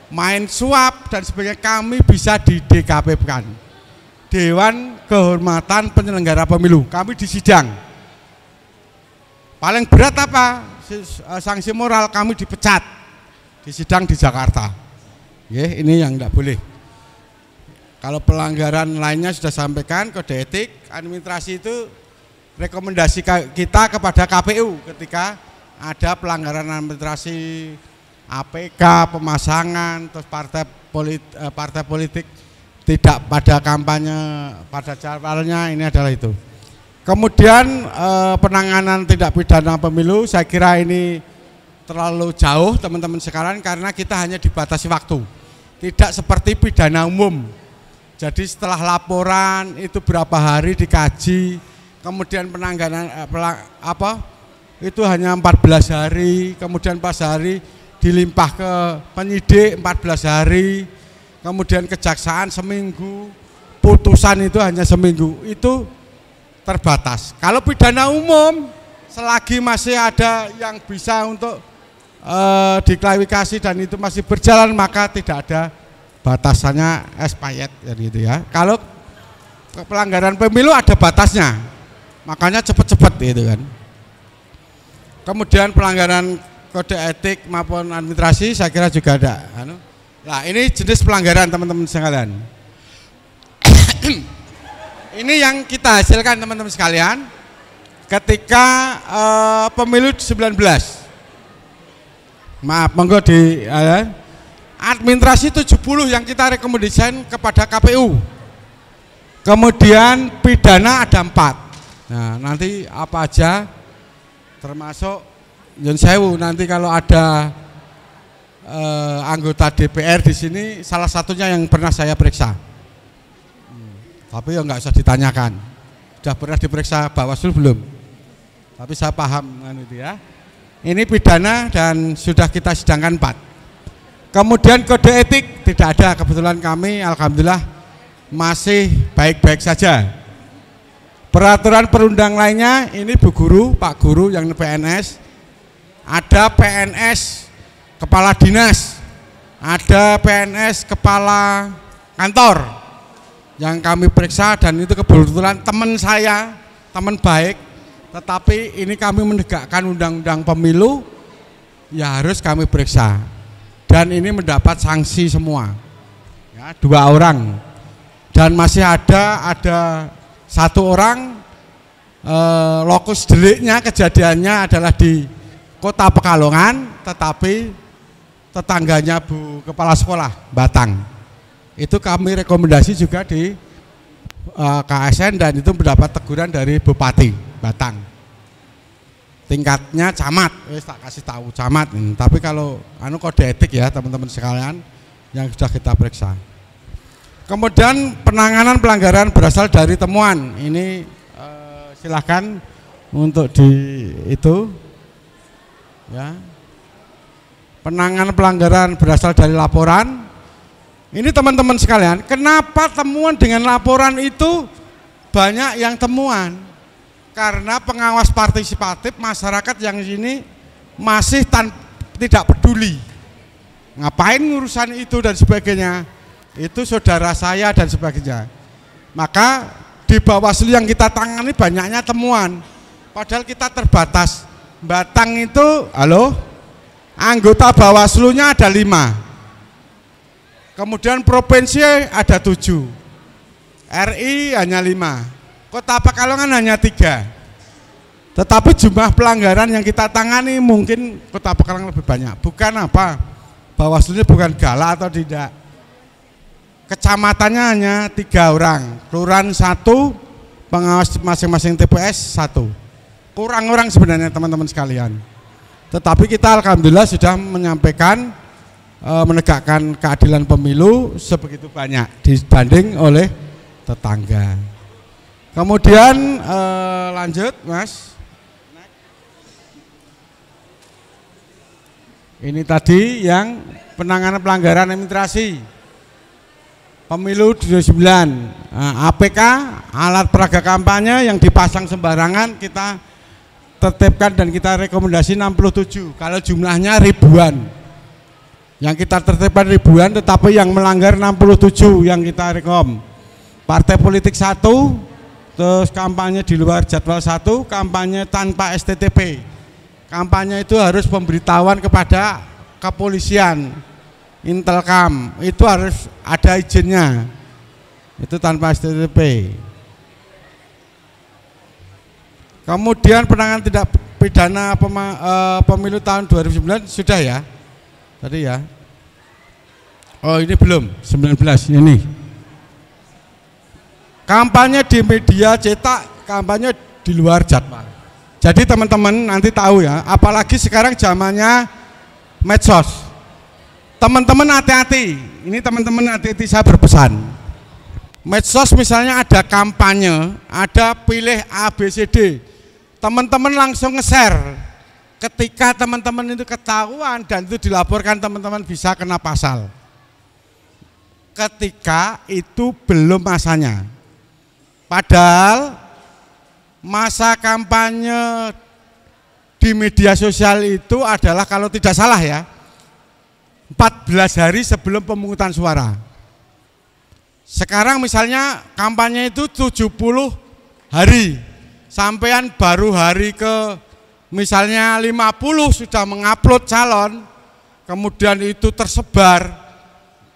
main suap dan sebagainya, kami bisa di DKP-kan. Dewan Kehormatan Penyelenggara Pemilu, kami disidang. Paling berat apa? Sanksi moral, kami dipecat, disidang di Jakarta. Ini yang tidak boleh. Kalau pelanggaran lainnya sudah sampaikan, kode etik, administrasi itu rekomendasi kita kepada KPU ketika ada pelanggaran administrasi, APK, pemasangan, terus partai politik tidak pada kampanye pada jadwalnya, ini adalah itu. Kemudian penanganan tindak pidana pemilu, saya kira ini terlalu jauh teman-teman sekalian, karena kita hanya dibatasi waktu. tidak seperti pidana umum. Jadi setelah laporan itu berapa hari dikaji, kemudian penanganan itu hanya 14 hari, kemudian 4 hari dilimpah ke penyidik 14 hari, kemudian kejaksaan seminggu, putusan itu hanya seminggu, itu terbatas. Kalau pidana umum, selagi masih ada yang bisa untuk diklarifikasi dan itu masih berjalan, maka tidak ada batasannya expired gitu ya. Kalau pelanggaran pemilu ada batasnya, makanya cepat-cepat gitu kan. Kemudian pelanggaran kode etik maupun administrasi saya kira juga ada. Nah ini jenis pelanggaran teman-teman sekalian. Ini yang kita hasilkan teman-teman sekalian ketika pemilu 19. Maaf, monggo di administrasi 70 yang kita rekomendasikan kepada KPU. Kemudian pidana ada 4. Nah nanti apa aja termasuk Yun Sewu, nanti kalau ada anggota DPR di sini salah satunya yang pernah saya periksa. Tapi ya nggak usah ditanyakan. Sudah pernah diperiksa Bawaslu belum? Tapi saya paham kan itu ya. Ini pidana dan sudah kita sidangkan 4. Kemudian kode etik tidak ada, kebetulan kami alhamdulillah masih baik-baik saja. Peraturan perundang lainnya ini Bu Guru, Pak Guru yang PNS, ada PNS kepala dinas, ada PNS kepala kantor yang kami periksa dan itu kebetulan teman saya, teman baik, tetapi ini kami menegakkan undang-undang pemilu, ya harus kami periksa dan ini mendapat sanksi semua, ya, 2 orang dan masih ada 1 orang lokus deliknya kejadiannya adalah di Kota Pekalongan, tetapi tetangganya Bu Kepala Sekolah Batang. Itu kami rekomendasi juga di KSN dan itu mendapat teguran dari Bupati Batang. Tingkatnya camat, tak kasih tahu camat. Tapi kalau kode etik ya teman-teman sekalian yang sudah kita periksa. Kemudian penanganan pelanggaran berasal dari temuan. Ini silahkan untuk di itu ya. Penanganan pelanggaran berasal dari laporan. Ini teman-teman sekalian, kenapa temuan dengan laporan itu banyak yang temuan? Karena pengawas partisipatif masyarakat yang ini masih tidak peduli. Ngapain urusan itu dan sebagainya. Itu saudara saya dan sebagainya. Maka di Bawaslu yang kita tangani banyaknya temuan. Padahal kita terbatas. Batang itu, anggota Bawaslu-nya ada 5. Kemudian provinsi ada 7. RI hanya 5. Kota Pekalongan hanya 3. Tetapi jumlah pelanggaran yang kita tangani mungkin Kota Pekalongan lebih banyak. Bukan apa, Bawaslu-nya bukan galak atau tidak. Kecamatannya hanya 3 orang, kelurahan 1, pengawas masing-masing TPS 1. Kurang orang sebenarnya teman-teman sekalian. Tetapi kita alhamdulillah sudah menyampaikan menegakkan keadilan pemilu sebegitu banyak dibanding oleh tetangga. Kemudian lanjut Mas. Ini tadi yang penanganan pelanggaran administrasi pemilu 29, APK alat peraga kampanye yang dipasang sembarangan kita tertibkan dan kita rekomendasi 67. Kalau jumlahnya ribuan, yang kita tertibkan ribuan, tetapi yang melanggar 67 yang kita rekom. Partai politik 1, terus kampanye di luar jadwal 1, kampanye tanpa STTP. Kampanye itu harus pemberitahuan kepada kepolisian, Intelkam, itu harus ada izinnya, itu tanpa STTP. Kemudian penanganan tindak pidana pemilu tahun 2009 sudah ya tadi ya. Oh ini belum, 19 ini. Kampanye di media cetak, kampanye di luar jadwal. Jadi teman-teman nanti tahu ya, apalagi sekarang zamannya medsos. Teman-teman hati-hati, ini teman-teman hati-hati, saya berpesan. Medsos misalnya ada kampanye, ada pilih A, B, C, D. Teman-teman langsung nge-share. Ketika teman-teman itu ketahuan dan itu dilaporkan, teman-teman bisa kena pasal. Ketika itu belum masanya. Padahal masa kampanye di media sosial itu adalah kalau tidak salah ya, 14 hari sebelum pemungutan suara. Sekarang misalnya kampanye itu 70 hari, sampean baru hari ke misalnya 50 sudah mengupload calon, kemudian itu tersebar,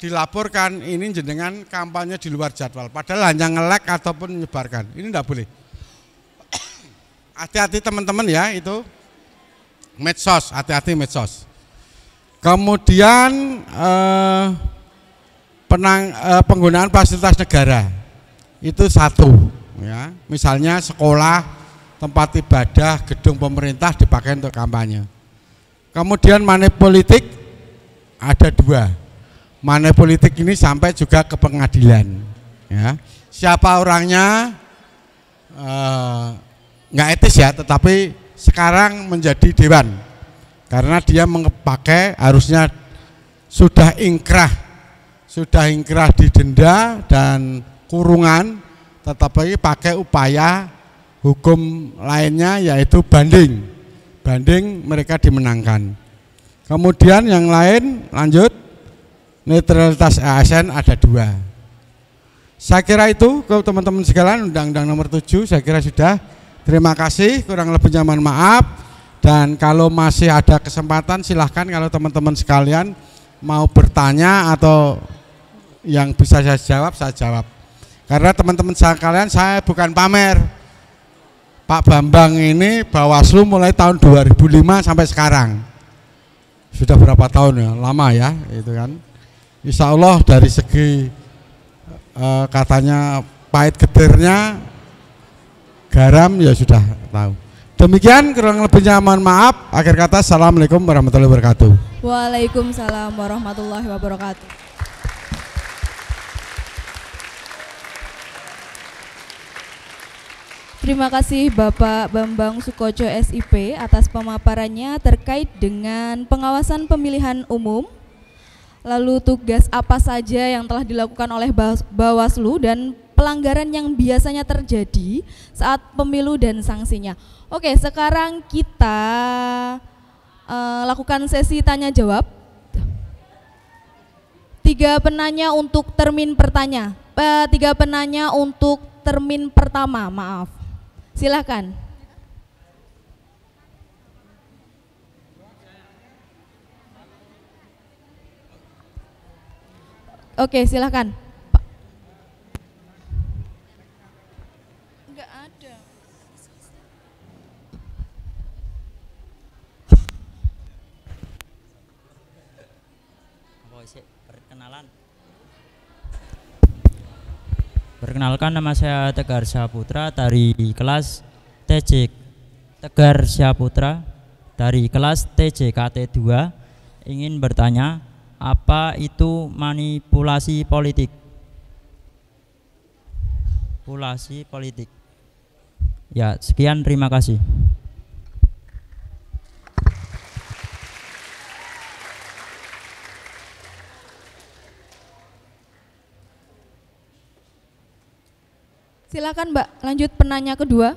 dilaporkan ini jenengan kampanye di luar jadwal, padahal hanya nge-like ataupun menyebarkan, ini tidak boleh. Hati-hati teman-teman ya, itu medsos, hati-hati medsos. Kemudian penggunaan fasilitas negara itu satu ya, misalnya sekolah, tempat ibadah, gedung pemerintah dipakai untuk kampanye. Kemudian money politik ada dua, money politik ini sampai juga ke pengadilan ya. Siapa orangnya nggak etis ya, tetapi sekarang menjadi dewan karena dia memakai, harusnya sudah ingkrah didenda dan kurungan, tetapi pakai upaya hukum lainnya yaitu banding mereka dimenangkan. Kemudian yang lain lanjut, netralitas ASN ada dua. Saya kira itu ke teman-teman sekalian, Undang-Undang nomor 7 saya kira sudah. Terima kasih, kurang lebihnya mohon maaf, dan kalau masih ada kesempatan silahkan kalau teman-teman sekalian mau bertanya atau yang bisa saya jawab. Karena teman-teman sekalian, saya bukan pamer. Pak Bambang ini Bawaslu mulai tahun 2005 sampai sekarang. Sudah berapa tahun ya? Lama ya, itu kan. Insya Allah dari segi katanya pahit getirnya garam ya sudah tahu. Demikian kurang lebihnya mohon maaf. Akhir kata, assalamualaikum warahmatullahi wabarakatuh. Waalaikumsalam warahmatullahi wabarakatuh. Terima kasih Bapak Bambang Sukoco SIP atas pemaparannya terkait dengan pengawasan pemilihan umum. Lalu tugas apa saja yang telah dilakukan oleh Bawaslu dan pelanggaran yang biasanya terjadi saat pemilu dan sanksinya. Oke, sekarang kita lakukan sesi tanya jawab. 3 penanya untuk termin pertama, maaf. Silakan. Oke, silakan. Pak. Enggak ada. Perkenalkan, nama saya Tegar Syaputra dari kelas Tegar Syaputra dari kelas TJKT 2. Ingin bertanya, apa itu manipulasi politik? Manipulasi politik. Ya, sekian, terima kasih. Silakan Mbak, lanjut penanya kedua.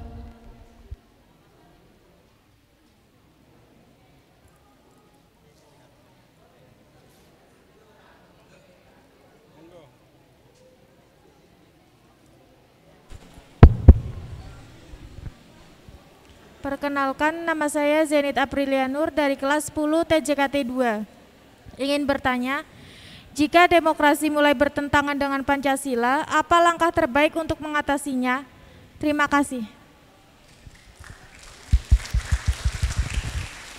Perkenalkan, nama saya Zenit Aprilianur dari kelas 10 TJKT 2. Ingin bertanya, jika demokrasi mulai bertentangan dengan Pancasila, apa langkah terbaik untuk mengatasinya? Terima kasih.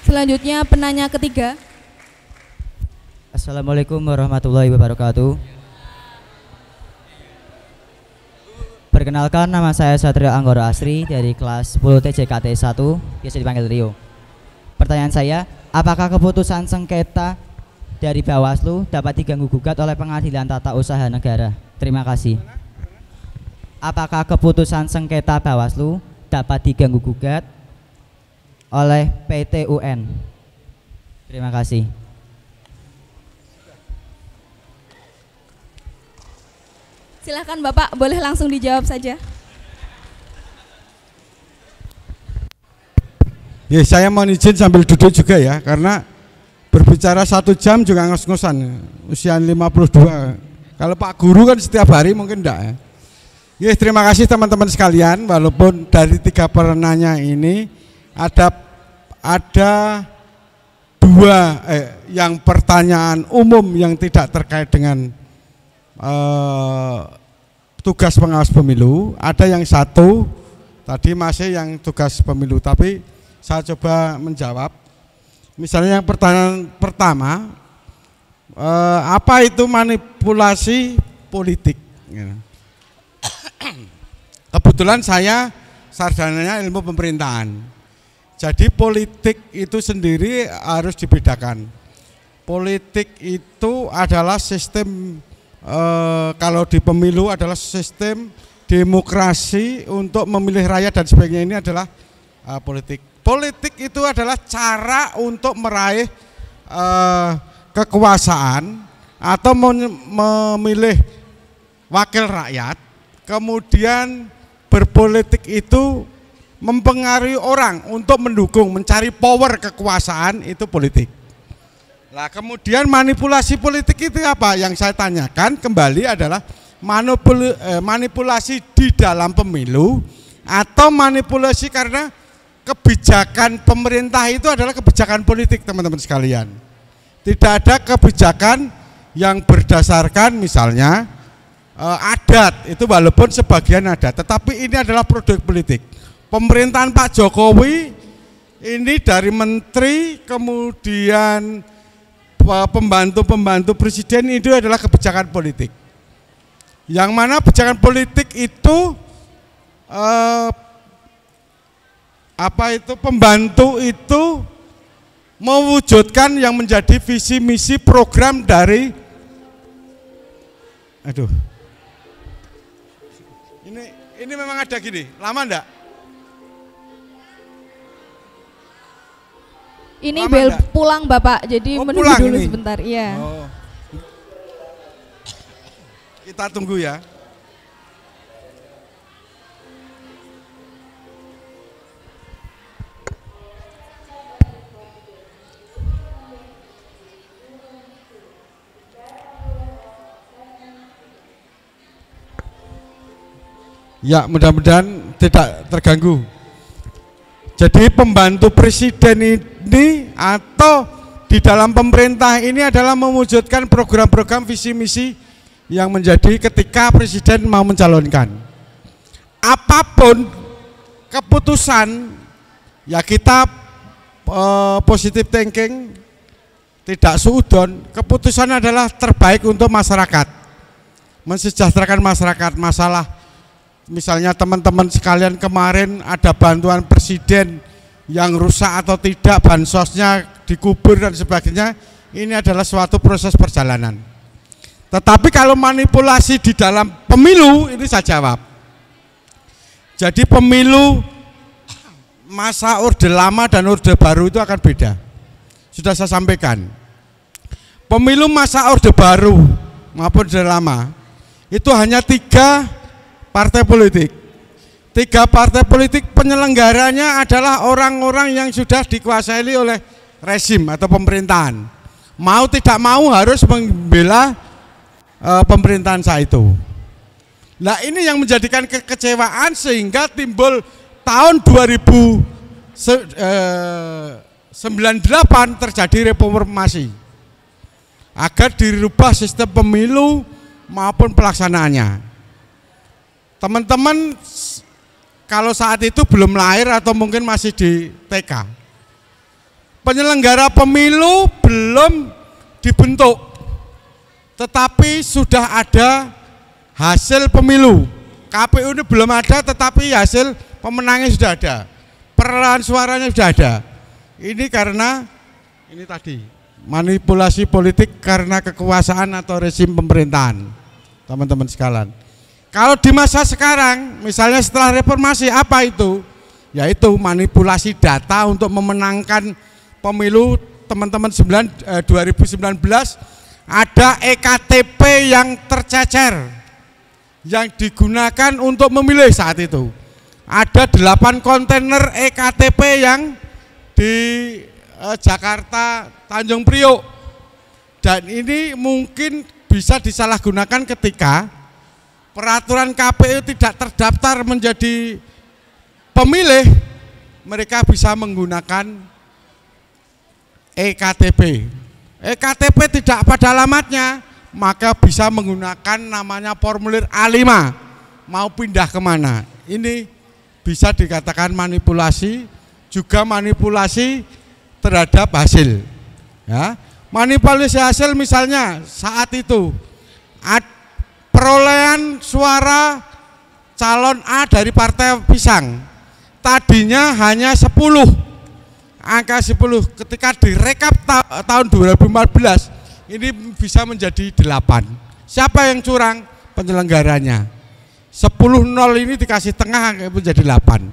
Selanjutnya penanya ketiga. Assalamualaikum warahmatullahi wabarakatuh. Perkenalkan, nama saya Satrio Anggoro Asri dari kelas 10 TJKT 1, biasa dipanggil Rio. Pertanyaan saya, apakah keputusan sengketa dari Bawaslu dapat diganggu gugat oleh Pengadilan Tata Usaha Negara. Terima kasih. Apakah keputusan sengketa Bawaslu dapat diganggu gugat oleh PT UN? Terima kasih. Silahkan Bapak, boleh langsung dijawab saja. Ya, saya mau izin sambil duduk juga ya, karena berbicara 1 jam juga ngos-ngosan. Usia 52. Kalau Pak Guru kan setiap hari mungkin enggak ya. Ya, terima kasih teman-teman sekalian. Walaupun dari 3 penanya ini ada 2 yang pertanyaan umum yang tidak terkait dengan tugas pengawas pemilu. Ada yang 1 tadi masih yang tugas pemilu, tapi saya coba menjawab. Misalnya yang pertanyaan pertama, apa itu manipulasi politik? Kebetulan saya sarjananya ilmu pemerintahan. Jadi politik itu sendiri harus dibedakan. Politik itu adalah sistem, kalau di pemilu adalah sistem demokrasi untuk memilih rakyat dan sebagainya, ini adalah politik. Politik itu adalah cara untuk meraih kekuasaan atau memilih wakil rakyat, kemudian berpolitik itu mempengaruhi orang untuk mendukung, mencari power kekuasaan, itu politik. Nah, kemudian manipulasi politik itu apa? Yang saya tanyakan kembali adalah manipulasi di dalam pemilu atau manipulasi karena kebijakan pemerintah itu adalah kebijakan politik, teman-teman sekalian. Tidak ada kebijakan yang berdasarkan misalnya adat, itu walaupun sebagian ada, tetapi ini adalah produk politik. Pemerintahan Pak Jokowi ini dari menteri kemudian pembantu-pembantu presiden itu adalah kebijakan politik. Yang mana kebijakan politik itu pembantu itu mewujudkan yang menjadi visi misi program dari ini memang ada gini, lama enggak? Ini bel pulang Bapak, jadi menunggu dulu ini sebentar. Iya. Oh. Kita tunggu ya. Ya, mudah-mudahan tidak terganggu. Jadi pembantu presiden ini atau di dalam pemerintah ini adalah mewujudkan program-program visi misi yang menjadi ketika presiden mau mencalonkan. Apapun keputusan, ya kita positive thinking, tidak suudon. Keputusan adalah terbaik untuk masyarakat, mensejahterakan masyarakat. Masalah misalnya teman-teman sekalian kemarin ada bantuan presiden yang rusak atau tidak, bansosnya dikubur dan sebagainya, ini adalah suatu proses perjalanan. Tetapi kalau manipulasi di dalam pemilu, ini saya jawab. Jadi pemilu masa orde lama dan orde baru itu akan beda. Sudah saya sampaikan. Pemilu masa orde baru maupun orde lama itu hanya 3 partai politik. 3 partai politik penyelenggaranya adalah orang-orang yang sudah dikuasai oleh rezim atau pemerintahan. Mau tidak mau harus membela pemerintahan saat itu. Nah, ini yang menjadikan kekecewaan sehingga timbul tahun 2098 terjadi reformasi agar dirubah sistem pemilu maupun pelaksanaannya. Teman-teman kalau saat itu belum lahir atau mungkin masih di TK, penyelenggara pemilu belum dibentuk, tetapi sudah ada hasil pemilu. KPU ini belum ada, tetapi hasil pemenangnya sudah ada, perolehan suaranya sudah ada. Ini karena ini tadi manipulasi politik karena kekuasaan atau rezim pemerintahan, teman-teman sekalian. Kalau di masa sekarang, misalnya setelah reformasi, apa itu? Yaitu manipulasi data untuk memenangkan pemilu. Teman-teman 2019 ada EKTP yang tercecer yang digunakan untuk memilih saat itu. Ada 8 kontainer EKTP yang di Jakarta Tanjung Priok, dan ini mungkin bisa disalahgunakan ketika peraturan KPU tidak terdaftar menjadi pemilih, mereka bisa menggunakan EKTP. EKTP tidak pada alamatnya, maka bisa menggunakan namanya formulir A5, mau pindah kemana. Ini bisa dikatakan manipulasi, juga manipulasi terhadap hasil. Ya, manipulasi hasil misalnya saat itu perolehan suara calon A dari Partai Pisang tadinya hanya 10, angka 10, ketika direkap tahun 2014 ini bisa menjadi 8. Siapa yang curang? Penyelenggaranya. 10-0 ini dikasih tengah menjadi 8.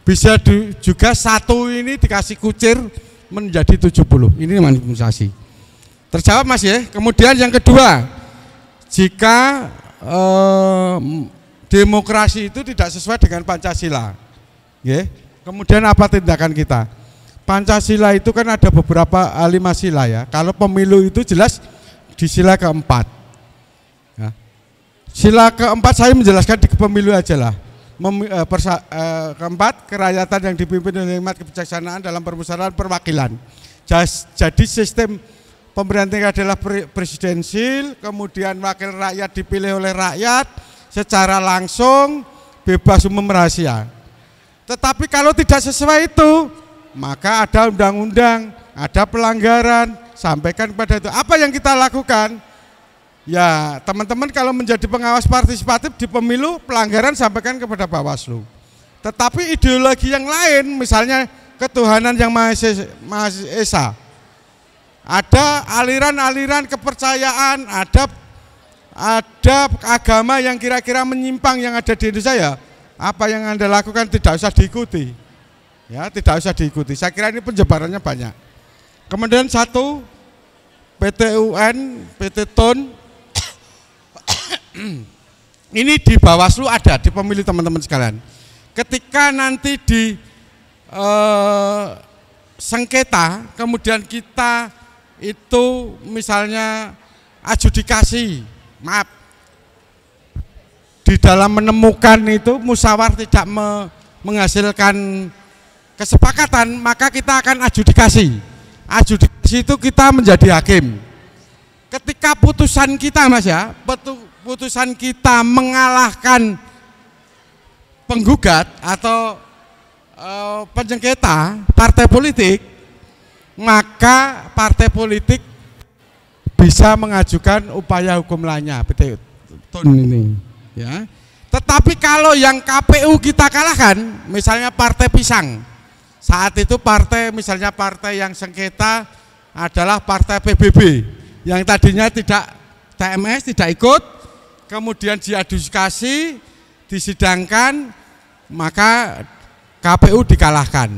Bisa juga 1 ini dikasih kucir menjadi 70. Ini manipulasi. Terjawab Mas ya. Kemudian yang kedua, jika demokrasi itu tidak sesuai dengan Pancasila, ya, kemudian apa tindakan kita? Pancasila itu kan ada beberapa 5 sila ya. Kalau pemilu itu jelas di sila keempat. Ya. Sila keempat saya menjelaskan di pemilu aja lah. Keempat, kerakyatan yang dipimpin oleh hikmat kebijaksanaan dalam permusyawaratan perwakilan. Jadi sistem pemerintahan adalah presidensil, kemudian wakil rakyat dipilih oleh rakyat secara langsung, bebas, umum, rahasia. Tetapi kalau tidak sesuai itu, maka ada undang-undang, ada pelanggaran, sampaikan kepada itu. Apa yang kita lakukan? Ya, teman-teman kalau menjadi pengawas partisipatif di pemilu, pelanggaran sampaikan kepada Bawaslu. Tetapi ideologi yang lain, misalnya ketuhanan yang Maha Esa, ada aliran-aliran kepercayaan, ada agama yang kira-kira menyimpang yang ada di Indonesia, ya apa yang Anda lakukan tidak usah diikuti. Ya, tidak usah diikuti. Saya kira ini penyebarannya banyak. Kemudian satu, PT UN, PT TUN, ini di Bawaslu ada di pemilu teman-teman sekalian. Ketika nanti di sengketa, kemudian kita itu misalnya adjudikasi, maaf, di dalam menemukan itu musyawarah tidak menghasilkan kesepakatan, maka kita akan adjudikasi. Adjudikasi itu kita menjadi hakim. Ketika putusan kita, Mas ya, putusan kita mengalahkan penggugat atau penyengketa partai politik, maka partai politik bisa mengajukan upaya hukum lainnya, PT TUN ini. Ya. Tetapi kalau yang KPU kita kalahkan, misalnya Partai Pisang, saat itu partai, misalnya partai yang sengketa adalah Partai PBB, yang tadinya tidak TMS, tidak ikut, kemudian diadjudikasi, disidangkan, maka KPU dikalahkan.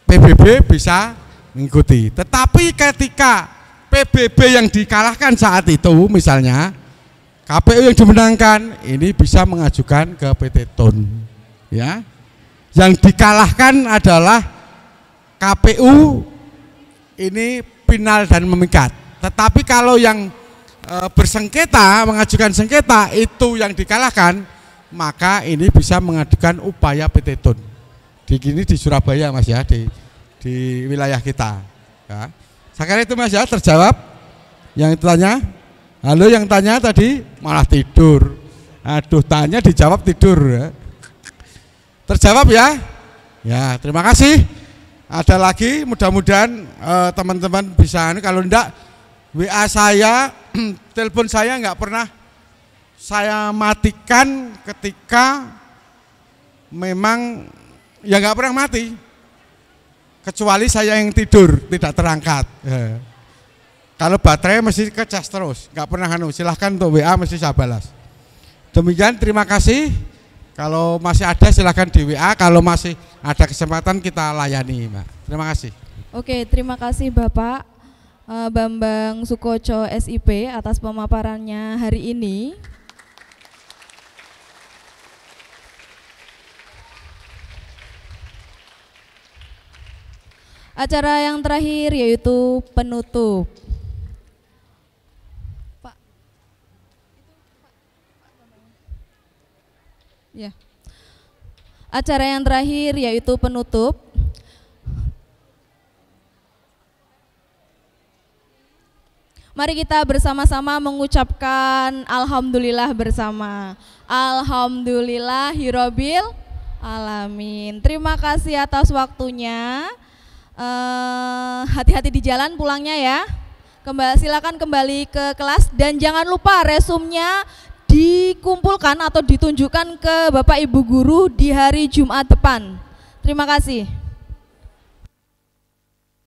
PBB bisa mengikuti. Tetapi ketika PBB yang dikalahkan saat itu, misalnya KPU yang dimenangkan, ini bisa mengajukan ke PT TUN. Ya, yang dikalahkan adalah KPU, ini final dan memikat. Tetapi kalau yang bersengketa, mengajukan sengketa, itu yang dikalahkan, maka ini bisa mengajukan upaya PT TUN. Di Surabaya, Mas ya, di wilayah kita. Ya. Saya kira itu, Mas ya, terjawab. Yang tanya, halo, yang tanya tadi malah tidur. Aduh, tanya dijawab tidur. Ya. Terjawab ya? Ya, terima kasih. Ada lagi, mudah-mudahan teman-teman bisa. Kalau enggak, WA saya, telepon saya enggak pernah saya matikan ketika memang ya enggak pernah mati. kecuali saya yang tidur tidak terangkat. Kalau baterai mesti kecas terus, nggak pernah silahkan untuk WA mesti saya balas. Demikian, terima kasih. Kalau masih ada silahkan di WA, kalau masih ada kesempatan kita layani, Mbak. Terima kasih. Oke, terima kasih Bapak Bambang Sukoco SIP atas pemaparannya hari ini. Acara yang terakhir yaitu penutup. Pak. Ya. Acara yang terakhir yaitu penutup. Mari kita bersama-sama mengucapkan alhamdulillah bersama. Alhamdulillahirabbil alamin. Terima kasih atas waktunya. Hati-hati di jalan pulangnya ya. Silakan kembali ke kelas dan jangan lupa resumnya dikumpulkan atau ditunjukkan ke Bapak Ibu guru di hari Jumat depan. Terima kasih.